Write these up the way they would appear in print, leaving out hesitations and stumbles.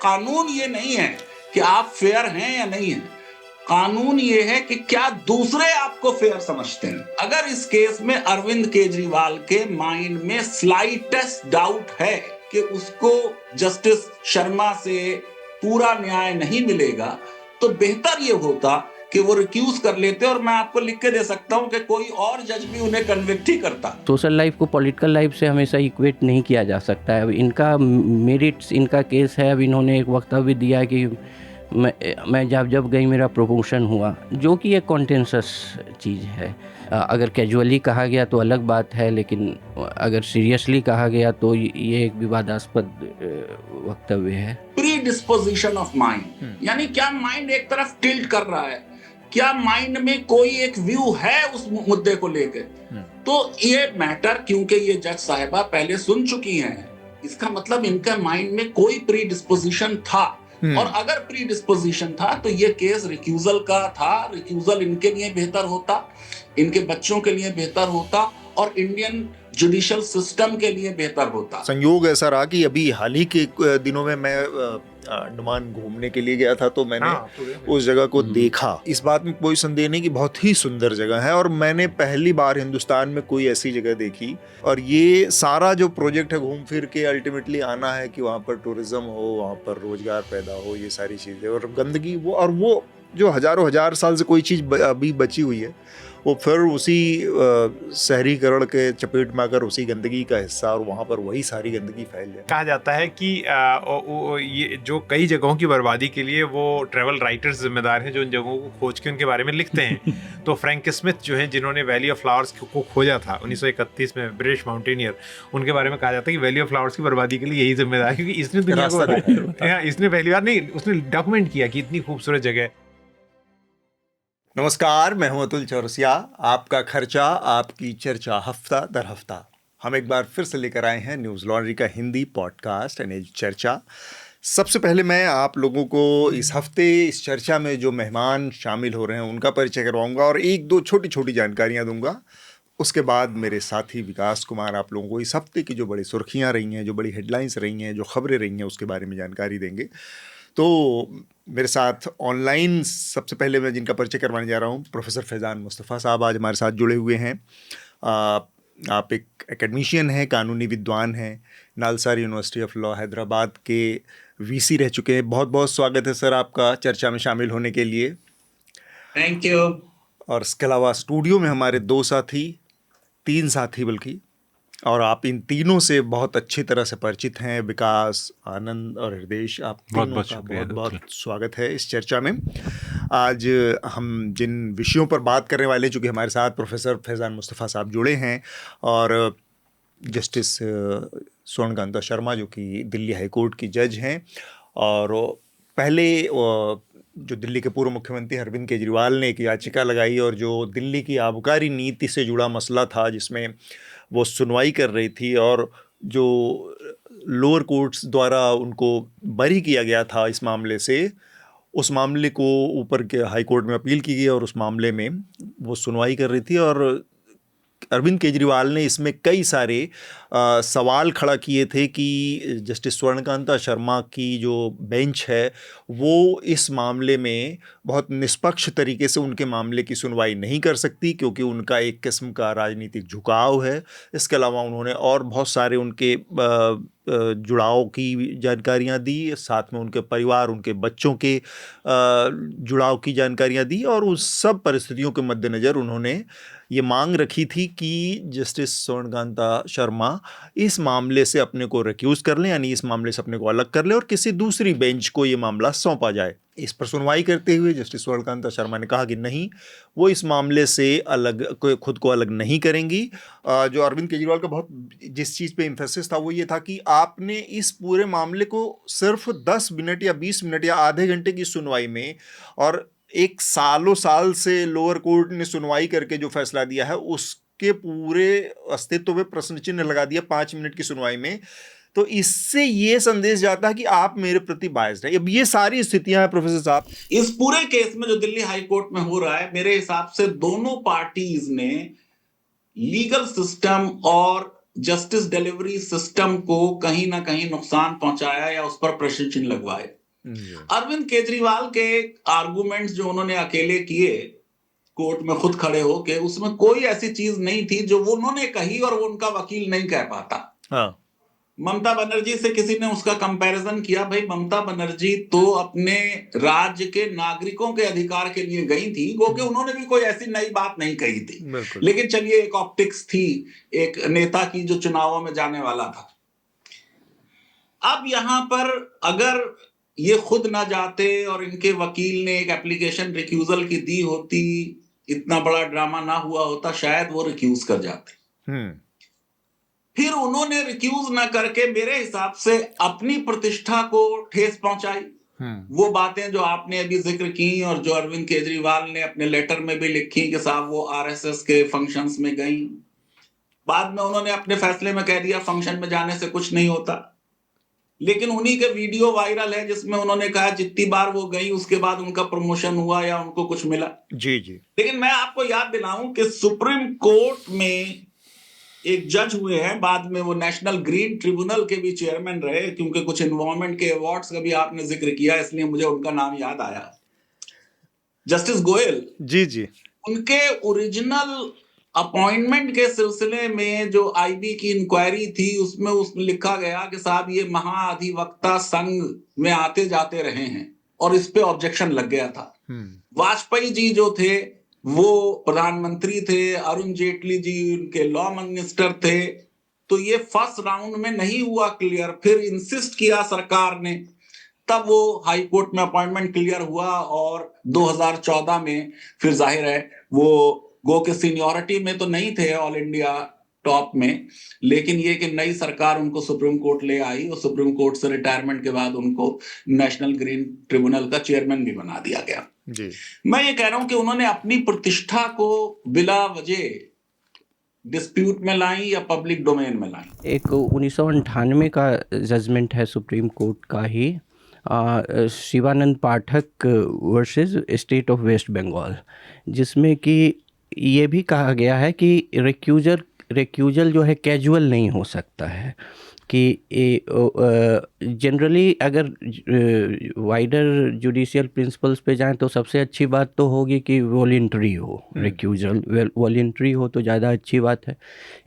कानून ये नहीं है कि आप फेयर हैं या नहीं हैं, कानून ये है कि क्या दूसरे आपको फेयर समझते हैं। अगर इस केस में अरविंद केजरीवाल के माइंड में स्लाइटेस्ट डाउट है कि उसको जस्टिस शर्मा से पूरा न्याय नहीं मिलेगा, तो बेहतर ये होता कि वो रिक्यूज कर लेते, और मैं आपको लिख के दे सकता हूं कि कोई और जज भी उन्हें कन्विक्ट ही करता। सोशल लाइफ को पॉलिटिकल लाइफ से हमेशा इक्वेट नहीं किया जा सकता है। अब इनका मेरिट्स, इनका केस है। अब इन्होंने एक वक्तव्य दिया कि मैं जब गई मेरा प्रमोशन हुआ, जो कि एक कॉन्टेंसस चीज़ है। अगर कैजुअली कहा गया तो अलग बात है, लेकिन अगर सीरियसली कहा गया तो ये एक विवादास्पद वक्तव्य है। प्री डिस्पोजिशन ऑफ माइंड, यानी क्या माइंड एक तरफ टिल्ट कर रहा है, क्या माइंड में कोई एक व्यू है उस मुद्दे को लेकर। तो ये मैटर, क्योंकि ये जज साहिबा पहले सुन चुकी हैं, इसका मतलब इनका माइंड में कोई प्री डिस्पोजिशन था। और अगर प्री डिस्पोजिशन था तो ये केस रिक्यूजल का था। रिक्यूजल इनके लिए बेहतर होता, इनके बच्चों के लिए बेहतर होता, और इंडियन जुडिशियल सिस्टम के लिए बेहतर होता। संयोग ऐसा रहा कि अभी हाल ही के दिनों में मैं अंडमान घूमने के लिए गया था, तो मैंने उस जगह को देखा। इस बात में कोई संदेह नहीं कि बहुत ही सुंदर जगह है, और मैंने पहली बार हिंदुस्तान में कोई ऐसी जगह देखी। और ये सारा जो प्रोजेक्ट है घूम फिर के अल्टीमेटली आना है कि वहाँ पर टूरिज्म हो, वहाँ पर रोजगार पैदा हो, ये सारी चीज़ें। और गंदगी वो जो हजारों हजार साल से कोई चीज़ अभी बची हुई है, वो फिर उसी शहरीकरण के चपेट में आकर उसी गंदगी का हिस्सा, और वहाँ पर वही सारी गंदगी फैल जाए। कहा जाता है कि ये जो कई जगहों की बर्बादी के लिए वो ट्रैवल राइटर्स जिम्मेदार हैं, जो उन जगहों को खोज के उनके बारे में लिखते हैं। तो फ्रैंक स्मिथ जो हैं, जिन्होंने वैली ऑफ फ्लावर्स को खोजा था 1931 में, ब्रिटिश माउंटेनियर, उनके बारे में कहा जाता है कि वैली ऑफ फ्लावर्स की बर्बादी के लिए यही जिम्मेदार है, क्योंकि इसने दुनिया को इसने पहली बार नहीं, उसने डॉक्यूमेंट किया कि इतनी खूबसूरत जगह। नमस्कार, मैं हूं अतुल चौरसिया। आपका खर्चा आपकी चर्चा, हफ्ता दर हफ्ता हम एक बार फिर से लेकर आए हैं न्यूज़ लॉन्ड्री का हिंदी पॉडकास्ट एनएल चर्चा। सबसे पहले मैं आप लोगों को इस हफ्ते इस चर्चा में जो मेहमान शामिल हो रहे हैं उनका परिचय करवाऊंगा और एक दो छोटी छोटी जानकारियां दूंगा। उसके बाद मेरे साथी विकास कुमार आप लोगों को इस हफ्ते की जो बड़ी सुर्खियां रही हैं, जो बड़ी हेडलाइंस रही हैं, जो खबरें रही हैं, उसके बारे में जानकारी देंगे। तो मेरे साथ ऑनलाइन सबसे पहले मैं जिनका परिचय करवाने जा रहा हूँ, प्रोफेसर फैज़ान मुस्तफ़ा साहब आज हमारे साथ जुड़े हुए हैं। आप एक एकेडमिशियन हैं, कानूनी विद्वान हैं, NALSAR university of law Hyderabad के वीसी रह चुके हैं। बहुत बहुत स्वागत है सर आपका चर्चा में शामिल होने के लिए। Thank you. और इसके अलावा स्टूडियो में हमारे तीन साथी बल्कि, और आप इन तीनों से बहुत अच्छी तरह से परिचित हैं, विकास, आनंद और हृदेश। आप बहुत स्वागत है इस चर्चा में। आज हम जिन विषयों पर बात करने वाले, चूँकि हमारे साथ प्रोफेसर फैज़ान मुस्तफ़ा साहब जुड़े हैं और जस्टिस स्वर्णकांता शर्मा जो कि दिल्ली हाई कोर्ट की जज हैं, और पहले जो दिल्ली के पूर्व मुख्यमंत्री अरविंद केजरीवाल ने एक याचिका लगाई, और जो दिल्ली की आबकारी नीति से जुड़ा मसला था जिसमें वो सुनवाई कर रही थी, और जो लोअर कोर्ट्स द्वारा उनको बरी किया गया था इस मामले से, उस मामले को ऊपर के हाई कोर्ट में अपील की गई और उस मामले में वो सुनवाई कर रही थी। और अरविंद केजरीवाल ने इसमें कई सारे सवाल खड़ा किए थे कि जस्टिस स्वर्णकांता शर्मा की जो बेंच है वो इस मामले में बहुत निष्पक्ष तरीके से उनके मामले की सुनवाई नहीं कर सकती, क्योंकि उनका एक किस्म का राजनीतिक झुकाव है। इसके अलावा उन्होंने और बहुत सारे उनके जुड़ाव की जानकारियां दी, साथ में उनके परिवार, उनके बच्चों के जुड़ाव की जानकारियां दी, और उस सब परिस्थितियों के मद्देनज़र उन्होंने ये मांग रखी थी कि जस्टिस स्वर्णकांता शर्मा इस मामले से अपने को रिक्यूज कर लें, यानी इस मामले से अपने को अलग कर लें और किसी दूसरी बेंच को ये मामला सौंपा जाए। इस पर सुनवाई करते हुए जस्टिस स्वर्णकांता शर्मा ने कहा कि नहीं, वो इस मामले से खुद को अलग नहीं करेंगी। जो अरविंद केजरीवाल का बहुत जिस चीज़ पे एम्फेसिस था वो ये था कि आपने इस पूरे मामले को सिर्फ 10 मिनट या 20 मिनट या आधे घंटे की सुनवाई में, और एक सालों साल से लोअर कोर्ट ने सुनवाई करके जो फैसला दिया है उसके पूरे अस्तित्व में प्रश्न चिन्ह लगा दिया 5 मिनट की सुनवाई में। तो इससे ये संदेश जाता है कि आप मेरे प्रति बायस्ड हैं। अब ये सारी स्थितियां हैं प्रोफेसर साहब इस पूरे केस में जो दिल्ली हाई कोर्ट में हो रहा है। मेरे हिसाब से दोनों पार्टीज ने लीगल सिस्टम और जस्टिस डिलीवरी सिस्टम को कहीं ना कहीं नुकसान पहुंचाया या उस पर प्रश्न चिन्ह लगवाए। अरविंद केजरीवाल के आर्गुमेंट्स जो उन्होंने अकेले किए कोर्ट में खुद खड़े हो के, उसमें कोई ऐसी चीज नहीं थी जो वो उन्होंने कही और वो उनका वकील नहीं कह पाता। हाँ। ममता बनर्जी से किसी ने उसका कंपैरिजन किया, भाई ममता बनर्जी तो अपने राज्य के नागरिकों के अधिकार के लिए गई थी, वो कि उन्होंने भी कोई ऐसी नई बात नहीं कही थी, लेकिन चलिए एक ऑप्टिक्स थी एक नेता की जो चुनावों में जाने वाला था। अब यहां पर अगर ये खुद ना जाते और इनके वकील ने एक एप्लीकेशन रिक्यूजल की दी होती, इतना बड़ा ड्रामा ना हुआ होता, शायद वो रिक्यूज कर जाते। फिर उन्होंने रिक्यूज ना करके मेरे हिसाब से अपनी प्रतिष्ठा को ठेस पहुंचाई। वो बातें जो आपने अभी जिक्र की और जो अरविंद केजरीवाल ने अपने लेटर में भी लिखी कि साहब वो आरएसएस के फंक्शंस में गई, बाद में उन्होंने अपने फैसले में कह दिया फंक्शन में जाने से कुछ नहीं होता, लेकिन उन्हीं के वीडियो वायरल है जिसमें उन्होंने कहा जितनी बार वो गई उसके बाद उनका प्रमोशन हुआ या उनको कुछ मिला। जी जी। लेकिन मैं आपको याद दिलाऊं कि सुप्रीम कोर्ट में एक जज हुए हैं, बाद में वो नेशनल ग्रीन ट्रिब्यूनल के भी चेयरमैन रहे, क्योंकि कुछ एनवायरमेंट के अवार्ड्स का भी आपने जिक्र किया इसलिए मुझे उनका नाम याद आया, जस्टिस गोयल। जी जी। उनके ओरिजिनल अपॉइंटमेंट के सिलसिले में जो आईबी की इंक्वायरी थी उसमें लिखा गया कि साहब ये महाधिवक्ता संघ में आते जाते रहे हैं और इस पे ऑब्जेक्शन लग गया था। वाजपेयी जी जो थे वो प्रधानमंत्री थे, अरुण जेटली जी उनके लॉ मिनिस्टर थे, तो ये फर्स्ट राउंड में नहीं हुआ क्लियर, फिर इंसिस्ट किया सरकार ने, तब वो हाई कोर्ट में अपॉइंटमेंट क्लियर हुआ और 2014 में फिर जाहिर है वो गो के सीनियरिटी में तो नहीं थे ऑल इंडिया टॉप में, लेकिन ये कि नई सरकार उनको सुप्रीम कोर्ट ले आई और सुप्रीम कोर्ट से रिटायरमेंट के बाद उनको नेशनल ग्रीन ट्रिब्यूनल का चेयरमैन भी बना दिया गया। जी। मैं ये कह रहा हूं कि उन्होंने अपनी प्रतिष्ठा को बिला वजह डिस्प्यूट में लाई या पब्लिक डोमेन में लाई। एक 1998 का जजमेंट है सुप्रीम कोर्ट का ही, Shivanand Pathak versus state of West Bengal, जिसमें कि ये भी कहा गया है कि रिक्यूजल जो है कैजुअल नहीं हो सकता है, कि जनरली अगर वाइडर जुडिशियल प्रिंसिपल्स पे जाएं तो सबसे अच्छी बात तो होगी कि वॉलंटरी हो, रिक्यूजल वॉलंटरी हो तो ज़्यादा अच्छी बात है।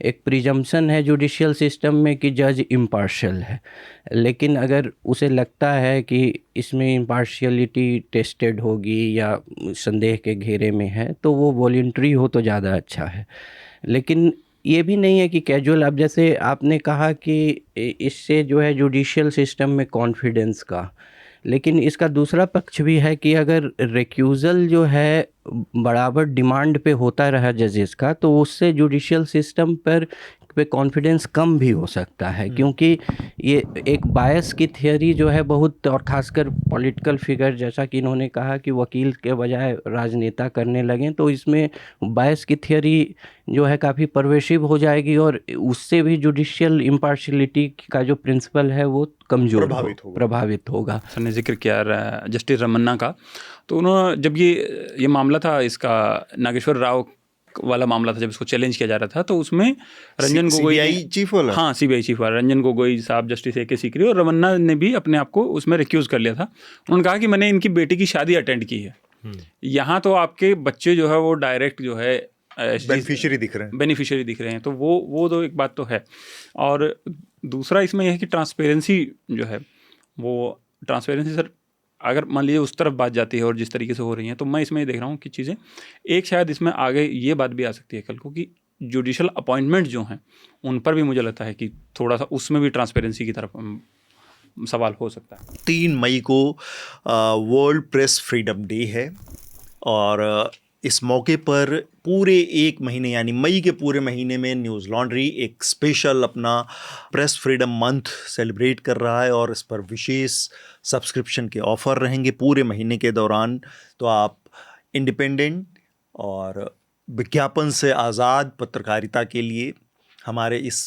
एक प्रिजम्पशन है जुडिशियल सिस्टम में कि जज इम्पार्शियल है, लेकिन अगर उसे लगता है कि इसमें इम्पार्शियलिटी टेस्टेड होगी या संदेह के घेरे में है तो वो वॉलंटरी हो तो ज़्यादा अच्छा है। लेकिन ये भी नहीं है कि कैजुअल, अब जैसे आपने कहा कि इससे जो है जुडिशियल सिस्टम में कॉन्फिडेंस का, लेकिन इसका दूसरा पक्ष भी है कि अगर रिक्यूज़ल जो है बराबर डिमांड पे होता रहा जजेस का तो उससे जुडिशियल सिस्टम पे कॉन्फिडेंस कम भी हो सकता है, क्योंकि ये एक बायस की थियरी जो है बहुत, और ख़ासकर पॉलिटिकल फिगर जैसा कि इन्होंने कहा कि वकील के बजाय राजनेता करने लगें, तो इसमें बायस की थियरी जो है काफ़ी परवेशिव हो जाएगी और उससे भी जुडिशियल इम्पार्शियलिटी का जो प्रिंसिपल है वो कमज़ोर प्रभावित होगा। सर ने जिक्र किया जस्टिस रमन्ना का, तो उन्होंने जब ये मामला था, इसका नागेश्वर राव वाला मामला था, जब इसको चैलेंज किया जा रहा था, तो उसमें रंजन गोगोई चीफ वाला, हाँ सीबीआई चीफ वाला रंजन गोगोई साहब, जस्टिस AK सीकरी और रमन्ना ने भी अपने आप को उसमें रिक्यूज़ कर लिया था। उन्होंने कहा कि मैंने इनकी बेटी की शादी अटेंड की है, यहाँ तो आपके बच्चे जो है वो डायरेक्ट जो है बेनिफिशियरी दिख रहे हैं, तो वो तो एक बात तो है। और दूसरा इसमें यह है कि ट्रांसपेरेंसी जो है वो ट्रांसपेरेंसी सर अगर मान लीजिए उस तरफ बात जाती है और जिस तरीके से हो रही हैं, तो मैं इसमें ये देख रहा हूँ कि चीज़ें एक शायद इसमें आगे ये बात भी आ सकती है कल को कि जुडिशल अपॉइंटमेंट जो हैं उन पर भी मुझे लगता है कि थोड़ा सा उसमें भी ट्रांसपेरेंसी की तरफ सवाल हो सकता है। 3 मई को वर्ल्ड प्रेस फ्रीडम डे है और इस मौके पर पूरे 1 महीने यानी मई के पूरे महीने में न्यूज़ लॉन्ड्री एक स्पेशल अपना प्रेस फ्रीडम मंथ सेलिब्रेट कर रहा है और इस पर विशेष सब्सक्रिप्शन के ऑफ़र रहेंगे पूरे महीने के दौरान। तो आप इंडिपेंडेंट और विज्ञापन से आज़ाद पत्रकारिता के लिए हमारे इस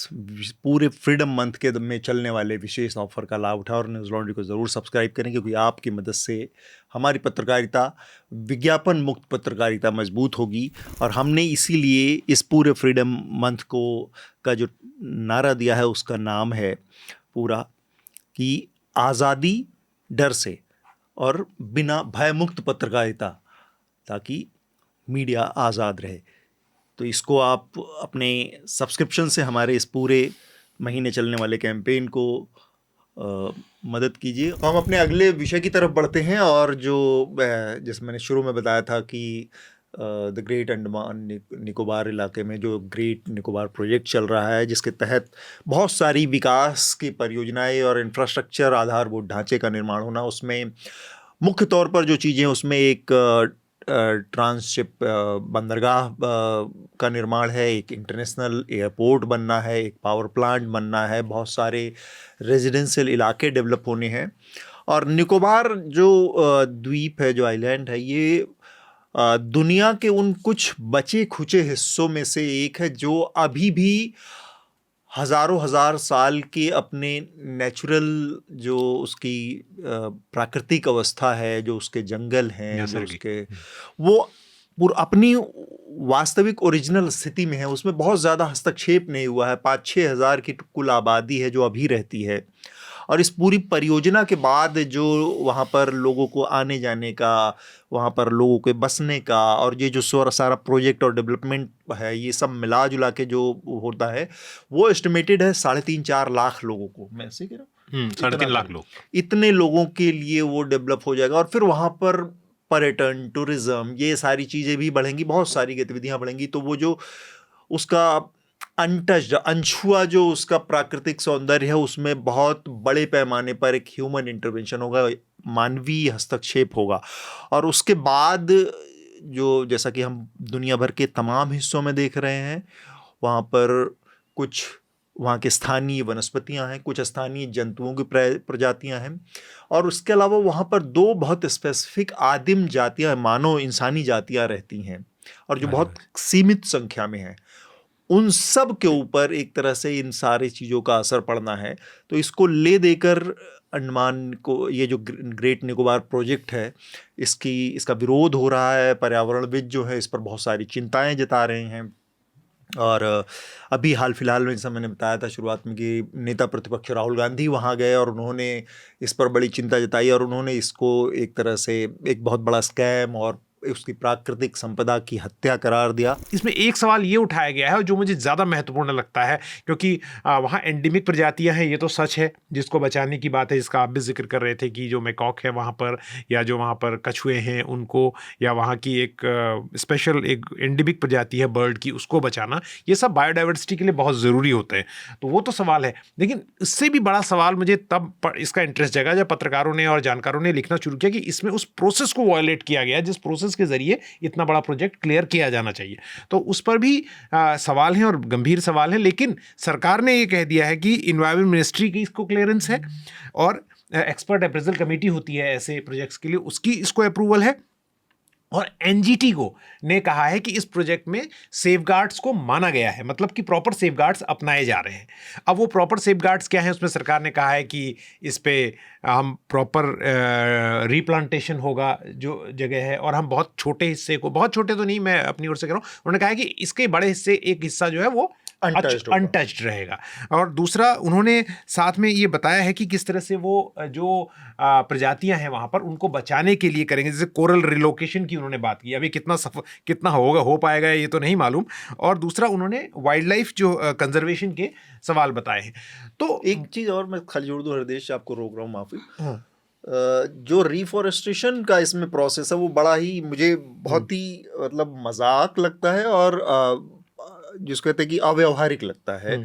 पूरे फ्रीडम मंथ के में चलने वाले विशेष ऑफर का लाभ उठाएं और न्यूज़ लॉन्ड्री को ज़रूर सब्सक्राइब करें, क्योंकि आपकी मदद से हमारी पत्रकारिता, विज्ञापन मुक्त पत्रकारिता मजबूत होगी। और हमने इसीलिए इस पूरे फ्रीडम मंथ का जो नारा दिया है उसका नाम है पूरा कि आज़ादी डर से और बिना भय मुक्त पत्रकारिता, ताकि मीडिया आज़ाद रहे। तो इसको आप अपने सब्सक्रिप्शन से हमारे इस पूरे महीने चलने वाले कैंपेन को मदद कीजिए। हम अपने अगले विषय की तरफ बढ़ते हैं, और जो जैसे मैंने शुरू में बताया था कि द ग्रेट अंडमान निकोबार इलाके में जो ग्रेट निकोबार प्रोजेक्ट चल रहा है, जिसके तहत बहुत सारी विकास की परियोजनाएं और इंफ्रास्ट्रक्चर आधारभूत ढांचे का निर्माण होना, उसमें मुख्य तौर पर जो चीज़ें, उसमें एक ट्रांसशिप बंदरगाह का निर्माण है, एक इंटरनेशनल एयरपोर्ट बनना है, एक पावर प्लांट बनना है, बहुत सारे रेजिडेंशियल इलाके डेवलप होने हैं। और निकोबार जो द्वीप है, जो आइलैंड है, ये दुनिया के उन कुछ बचे खुचे हिस्सों में से एक है जो अभी भी हज़ारों हज़ार साल के अपने नेचुरल जो उसकी प्राकृतिक अवस्था है, जो उसके जंगल हैं, जो उसके वो अपनी वास्तविक ओरिजिनल स्थिति में है, उसमें बहुत ज़्यादा हस्तक्षेप नहीं हुआ है। 5-6 हज़ार की कुल आबादी है जो अभी रहती है। और इस पूरी परियोजना के बाद जो वहाँ पर लोगों को आने जाने का, वहाँ पर लोगों के बसने का, और ये जो सारा प्रोजेक्ट और डेवलपमेंट है, ये सब मिला जुला के जो होता है, वो एस्टिमेटेड है 3.5-4 लाख लोगों को। मैं ऐसे कह रहा हूँ 3.5 लाख लोग, इतने लोगों के लिए वो डेवलप हो जाएगा। और फिर वहाँ पर पर्यटन, टूरिज्म, ये सारी चीज़ें भी बढ़ेंगी, बहुत सारी गतिविधियाँ बढ़ेंगी। तो वो जो उसका अनटच्ड, अनछुआ जो उसका प्राकृतिक सौंदर्य है, उसमें बहुत बड़े पैमाने पर एक ह्यूमन इंटरवेंशन होगा, मानवीय हस्तक्षेप होगा। और उसके बाद जो, जैसा कि हम दुनिया भर के तमाम हिस्सों में देख रहे हैं, वहाँ पर कुछ वहाँ के स्थानीय वनस्पतियाँ हैं, कुछ स्थानीय जंतुओं की प्रजातियाँ हैं, और उसके अलावा वहाँ पर 2 बहुत स्पेसिफिक आदिम जातियाँ, मानव इंसानी जातियाँ रहती हैं, और जो बहुत सीमित संख्या में हैं। उन सब के ऊपर एक तरह से इन सारी चीज़ों का असर पड़ना है। तो इसको ले देकर अंडमान को, ये जो ग्रेट निकोबार प्रोजेक्ट है, इसका विरोध हो रहा है। पर्यावरणविद जो है इस पर बहुत सारी चिंताएं जता रहे हैं। और अभी हाल फिलहाल में, जैसा मैंने बताया था शुरुआत में, कि नेता प्रतिपक्ष राहुल गांधी वहाँ गए और उन्होंने इस पर बड़ी चिंता जताई, और उन्होंने इसको एक तरह से एक बहुत बड़ा स्कैम और उसकी प्राकृतिक संपदा की हत्या करार दिया। इसमें एक सवाल ये उठाया गया है जो मुझे ज़्यादा महत्वपूर्ण लगता है, क्योंकि वहाँ एंडेमिक प्रजातियाँ हैं, ये तो सच है, जिसको बचाने की बात है, जिसका आप भी जिक्र कर रहे थे कि जो मैकॉक है वहाँ पर, या जो वहाँ पर कछुए हैं उनको, या वहाँ की एक स्पेशल एक एंडेमिक प्रजाति है बर्ड की, उसको बचाना, ये सब बायोडाइवर्सिटी के लिए बहुत ज़रूरी होते हैं। तो वो तो सवाल है, लेकिन इससे भी बड़ा सवाल मुझे तब इसका इंटरेस्ट जगा जब पत्रकारों ने और जानकारों ने लिखना शुरू किया कि इसमें उस प्रोसेस को वायलेट किया गया जिस प्रोसेस के जरिए इतना बड़ा प्रोजेक्ट क्लियर किया जाना चाहिए। तो उस पर भी सवाल हैं, और गंभीर सवाल हैं। लेकिन सरकार ने ये कह दिया है कि एनवायरनमेंट मिनिस्ट्री की इसको क्लियरेंस है, और एक्सपर्ट अप्रेजल कमेटी होती है ऐसे प्रोजेक्ट्स के लिए, उसकी इसको अप्रूवल है। और एनजीटी को ने कहा है कि इस प्रोजेक्ट में सेफगार्ड्स को माना गया है, मतलब कि प्रॉपर सेफगार्ड्स अपनाए जा रहे हैं। अब वो प्रॉपर सेफगार्ड्स क्या हैं, उसमें सरकार ने कहा है कि इस पे हम प्रॉपर रीप्लांटेशन होगा जो जगह है, और हम बहुत छोटे हिस्से को, बहुत छोटे तो नहीं, मैं अपनी ओर से कह रहा हूँ, उन्होंने कहा है कि इसके बड़े हिस्से, एक हिस्सा जो है वो अनटच्ड रहेगा। और दूसरा, उन्होंने साथ में ये बताया है कि किस तरह से वो जो प्रजातियां हैं वहाँ पर, उनको बचाने के लिए करेंगे। जैसे कोरल रिलोकेशन की उन्होंने बात की, अभी कितना हो पाएगा ये तो नहीं मालूम। और दूसरा, उन्होंने वाइल्ड लाइफ जो कंजर्वेशन के सवाल बताए हैं। तो एक चीज़ और मैं खाली जोड़ दूँ हृदय, आपको रोक रहा हूँ, माफ़ी। जो रिफॉरेस्टेशन का इसमें प्रोसेस है, वो बड़ा ही, मुझे बहुत ही मतलब मजाक लगता है, और जिसको कहते हैं कि अव्यवहारिक लगता है,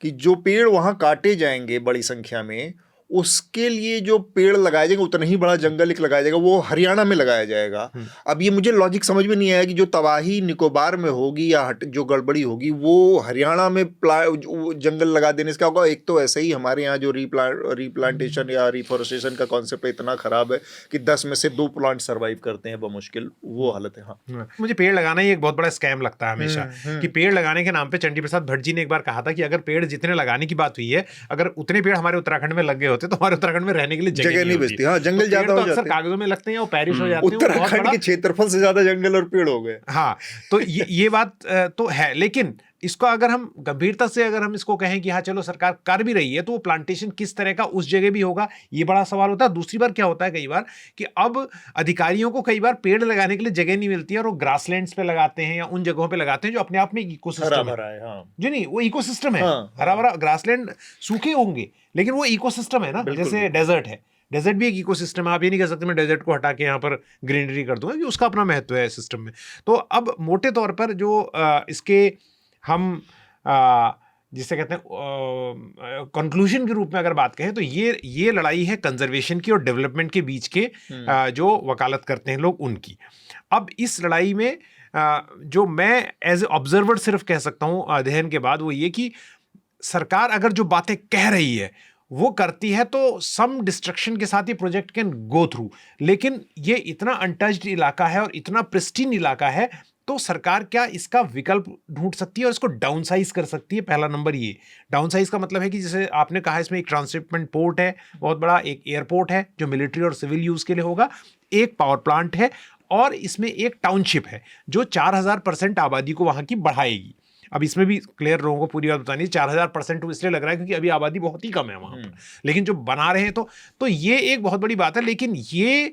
कि जो पेड़ वहाँ काटे जाएंगे बड़ी संख्या में, उसके लिए जो पेड़ लगाया जाएगा उतना ही बड़ा जंगल एक लगाया जाएगा, वो हरियाणा में लगाया जाएगा। अब ये मुझे लॉजिक समझ में नहीं आया कि जो तबाही निकोबार में होगी या जो गड़बड़ी होगी वो हरियाणा में जंगल लगा देने से क्या होगा। एक तो ऐसे ही हमारे यहाँ जो रीप्लांटेशन या रिफॉरेस्टेशन का कॉन्सेप्ट इतना खराब है कि 10 में से 2 प्लांट सर्वाइव करते हैं बमुश्किल, वो हालत है। हाँ, मुझे पेड़ लगाना ही एक बहुत बड़ा स्कैम लगता है हमेशा कि पेड़ लगाने के नाम पे चंडी प्रसाद भट्ट जी ने एक बार कहा था कि अगर पेड़ जितने लगाने की बात हुई है, अगर उतने पेड़ हमारे उत्तराखंड में लग गए होते तो हमारे उत्तराखंड में रहने के लिए जगह नहीं बचती। हाँ, जंगल ज्यादा हो जाते हैं, कागजों में लगते हैं और पेरिश हो जाते हैं। उत्तराखंड के क्षेत्रफल से ज्यादा जंगल और पेड़ हो गए। हाँ, तो ये बात तो है, लेकिन इसको अगर हम गंभीरता से अगर हम इसको कहें कि हाँ चलो सरकार कर भी रही है, तो वो प्लांटेशन किस तरह का उस जगह भी होगा, ये बड़ा सवाल होता है। दूसरी बार क्या होता है कई बार कि अब अधिकारियों को कई बार पेड़ लगाने के लिए जगह नहीं मिलती है और वो ग्रासलैंड्स पे लगाते हैं या उन जगहों पे लगाते हैं जो अपने आप में इकोसिस्टम है। हाँ। जो नहीं, वो इकोसिस्टम है। हरा भरा ग्रासलैंड सूखे होंगे लेकिन वो इकोसिस्टम है ना, जैसे डेजर्ट है, डेजर्ट भी एक इकोसिस्टम है। आप ये नहीं कह सकते मैं डेजर्ट को हटा के यहाँ पर ग्रीनरी कर दूंगा, कि उसका अपना महत्व है सिस्टम में। तो अब मोटे तौर पर जो इसके हम जिसे कहते हैं कंक्लूजन के रूप में अगर बात कहें तो ये लड़ाई है कंजर्वेशन की और डेवलपमेंट के बीच के, जो वकालत करते हैं लोग उनकी। अब इस लड़ाई में जो मैं एज ए ऑब्जर्वर सिर्फ कह सकता हूँ अध्ययन के बाद, वो ये कि सरकार अगर जो बातें कह रही है वो करती है तो सम डिस्ट्रक्शन के साथ ये प्रोजेक्ट कैन गो थ्रू, लेकिन ये इतना अनटच्ड इलाका है और इतना प्रिस्टीन इलाका है, तो सरकार क्या इसका विकल्प ढूंढ सकती है और इसको डाउनसाइज कर सकती है। पहला नंबर ये डाउनसाइज का मतलब है कि जैसे आपने कहा इसमें एक ट्रांसशिपमेंट पोर्ट है बहुत बड़ा, एक एयरपोर्ट है जो मिलिट्री और सिविल यूज के लिए होगा, एक पावर प्लांट है और इसमें एक टाउनशिप है जो 4000% आबादी को वहां की बढ़ाएगी। अब इसमें भी क्लियर लोगों को पूरी बात बतानी है, 4000% इसलिए लग रहा है क्योंकि अभी आबादी बहुत ही कम है वहां पर, लेकिन जो बना रहे हैं तो ये एक बहुत बड़ी बात है। लेकिन ये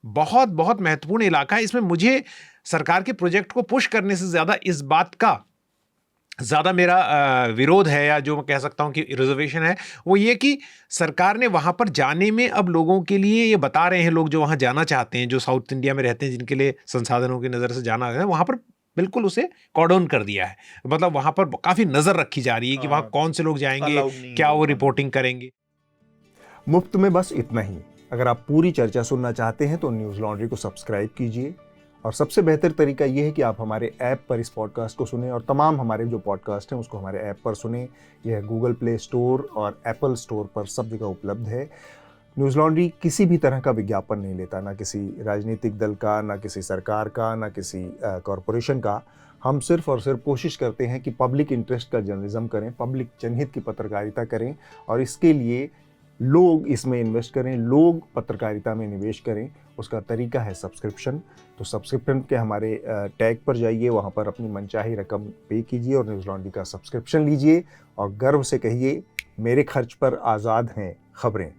बहुत बहुत महत्वपूर्ण इलाका है। इसमें मुझे सरकार के प्रोजेक्ट को पुश करने से ज्यादा इस बात का ज़्यादा मेरा विरोध है, या जो मैं कह सकता हूं कि रिजर्वेशन है, वो ये कि सरकार ने वहां पर जाने में अब लोगों के लिए ये बता रहे हैं, लोग जो वहां जाना चाहते हैं, जो साउथ इंडिया में रहते हैं, जिनके लिए संसाधनों की नज़र से जाना है, वहां पर बिल्कुल उसे कॉर्डन कर दिया है। मतलब वहां पर काफ़ी नज़र रखी जा रही है कि वहां कौन से लोग जाएंगे, क्या वो रिपोर्टिंग करेंगे। मुफ्त में बस इतना ही। अगर आप पूरी चर्चा सुनना चाहते हैं तो न्यूज़ लॉन्ड्री को सब्सक्राइब कीजिए, और सबसे बेहतर तरीका यह है कि आप हमारे ऐप पर इस पॉडकास्ट को सुनें, और तमाम हमारे जो पॉडकास्ट हैं उसको हमारे ऐप पर सुनें। यह गूगल प्ले स्टोर और एप्पल स्टोर पर सब जगह उपलब्ध है। न्यूज़ लॉन्ड्री किसी भी तरह का विज्ञापन नहीं लेता, ना किसी राजनीतिक दल का, ना किसी सरकार का, ना किसी कॉरपोरेशन का। हम सिर्फ और सिर्फ कोशिश करते हैं कि पब्लिक इंटरेस्ट का जर्नलिज्म करें, पब्लिक जनहित की पत्रकारिता करें, और इसके लिए लोग इसमें इन्वेस्ट करें, लोग पत्रकारिता में निवेश करें। उसका तरीका है सब्सक्रिप्शन। तो सब्सक्रिप्शन के हमारे टैग पर जाइए, वहाँ पर अपनी मनचाही रकम पे कीजिए और न्यूज़ लॉन्ड्री का सब्सक्रिप्शन लीजिए, और गर्व से कहिए, मेरे खर्च पर आज़ाद हैं खबरें।